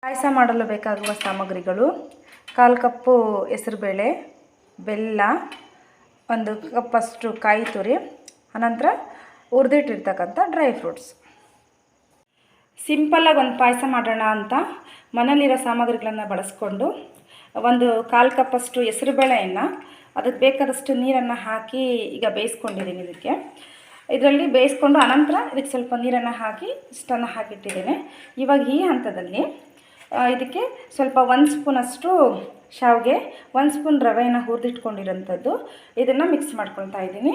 ಪಾಯಸ ಮಾಡಲು ಬೇಕಾಗುವ ಸಾಮಗ್ರಿಗಳು: 1/4 ಕಪ್ಪು ಹೆಸರುಬೇಳೆ, ಬೆಲ್ಲ, 1 ಕಪ್ಪಷ್ಟು ಕಾಯಿ ತುರಿ, ಅನಂತರ ಹುರಿದಿಟ್ಟಿರ್ತಕ್ಕಂಥ ಡ್ರೈ ಫ್ರೂಟ್ಸ್. ಸಿಂಪಲ್ಲಾಗಿ ಒಂದು ಪಾಯಸ ಮಾಡೋಣ ಅಂತ ಮನೇಲಿರೋ ಸಾಮಗ್ರಿಗಳನ್ನು ಬಳಸ್ಕೊಂಡು 1/4 ಕಪ್ಪಷ್ಟು ಹೆಸರುಬೇಳೆಯನ್ನು ಅದಕ್ಕೆ ಬೇಕಾದಷ್ಟು ನೀರನ್ನು ಹಾಕಿ ಈಗ ಬೇಯಿಸ್ಕೊಂಡಿದ್ದೀನಿ. ಇದರಲ್ಲಿ ಬೇಯಿಸ್ಕೊಂಡು ಅನಂತರ ಇದಕ್ಕೆ ಸ್ವಲ್ಪ ನೀರನ್ನು ಹಾಕಿ ಇಷ್ಟನ್ನು ಹಾಕಿಟ್ಟಿದ್ದೇನೆ. ಇವಾಗ ಈ ಹಂತದಲ್ಲಿ ಇದಕ್ಕೆ ಸ್ವಲ್ಪ 1 ಸ್ಪೂನಷ್ಟು ಶಾವಿಗೆ, 1 ಸ್ಪೂನ್ ರವೆಯನ್ನು ಹುರಿದಿಟ್ಕೊಂಡಿರೋಂಥದ್ದು, ಇದನ್ನು ಮಿಕ್ಸ್ ಮಾಡ್ಕೊಳ್ತಾ ಇದ್ದೀನಿ.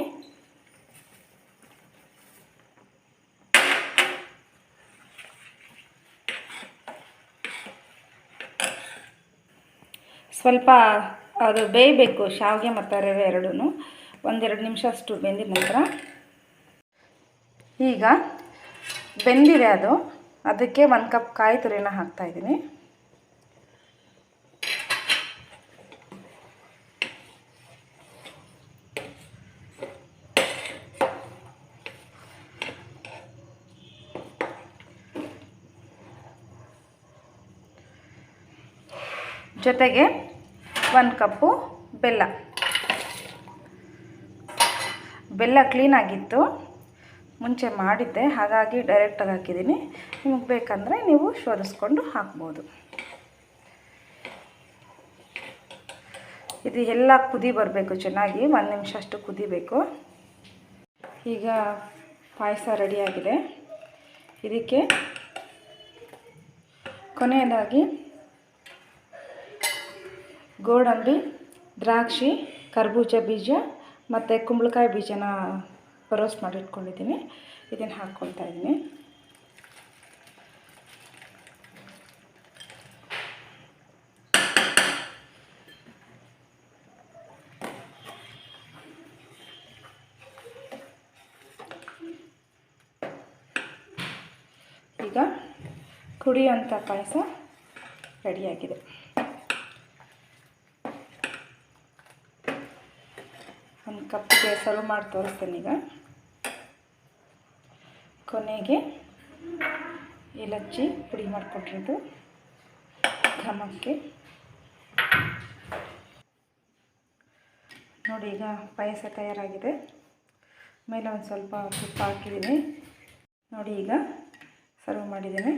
ಸ್ವಲ್ಪ ಅದು ಬೇಯಬೇಕು, ಶಾವಿಗೆ ಮತ್ತು ರವೆ ಎರಡೂ 1-2 ನಿಮಿಷ ಅಷ್ಟು ಬೆಂದಿದ ನಂತರ ಈಗ ಬೆಂದಿದೆ ಅದಕ್ಕೆ 1 ಕಪ್ ಕಾಯಿ ತುರಿನ ಹಾಕ್ತಾಯಿದ್ದೀನಿ. ಜೊತೆಗೆ 1 ಕಪ್ಪು ಬೆಲ್ಲ ಕ್ಲೀನಾಗಿತ್ತು, ಮುಂಚೆ ಮಾಡಿದ್ದೆ, ಹಾಗಾಗಿ ಡೈರೆಕ್ಟಾಗಿ ಹಾಕಿದ್ದೀನಿ. ನಿಮಗೆ ಬೇಕಂದರೆ ನೀವು ಶೋಧಿಸ್ಕೊಂಡು ಹಾಕ್ಬೋದು. ಇದು ಎಲ್ಲ ಕುದಿ ಬರಬೇಕು ಚೆನ್ನಾಗಿ, 1 ನಿಮಿಷ ಅಷ್ಟು ಕುದಿಬೇಕು. ಈಗ ಪಾಯಸ ರೆಡಿಯಾಗಿದೆ. ಇದಕ್ಕೆ ಕೊನೆಯದಾಗಿ ಗೋಡಂಬಿ, ದ್ರಾಕ್ಷಿ, ಕರ್ಬೂಜ ಬೀಜ ಮತ್ತು ಕುಂಬಳಕಾಯಿ ಬೀಜನ ರೋಸ್ಟ್ ಮಾಡಿ ಇಟ್ಕೊಂಡಿದ್ದೀನಿ. ಇದನ್ನು ಹಾಕ್ಕೊಳ್ತಾ ಇದ್ದೀನಿ. ಈಗ ಕುಡಿಯುವಂಥ ಪಾಯಸ ರೆಡಿಯಾಗಿದೆ. ಒಂದು ಕಪ್ಪಿಗೆ ಸರ್ವ್ ಮಾಡಿ ತೋರಿಸ್ತೇನೆ. ಈಗ ಕೊನೆಗೆ ಏಲಕ್ಕಿ ಪುಡಿ ಮಾಡಿಕೊಟ್ಟಿರೋದು ಘಮಕ್ಕೆ ನೋಡಿ. ಈಗ ಪಾಯಸ ತಯಾರಾಗಿದೆ. ಮೇಲೆ ಒಂದು ಸ್ವಲ್ಪ ತುಪ್ಪ ಹಾಕಿದ್ದೀನಿ ನೋಡಿ. ಈಗ ಸರ್ವ್ ಮಾಡಿದ್ದೇನೆ.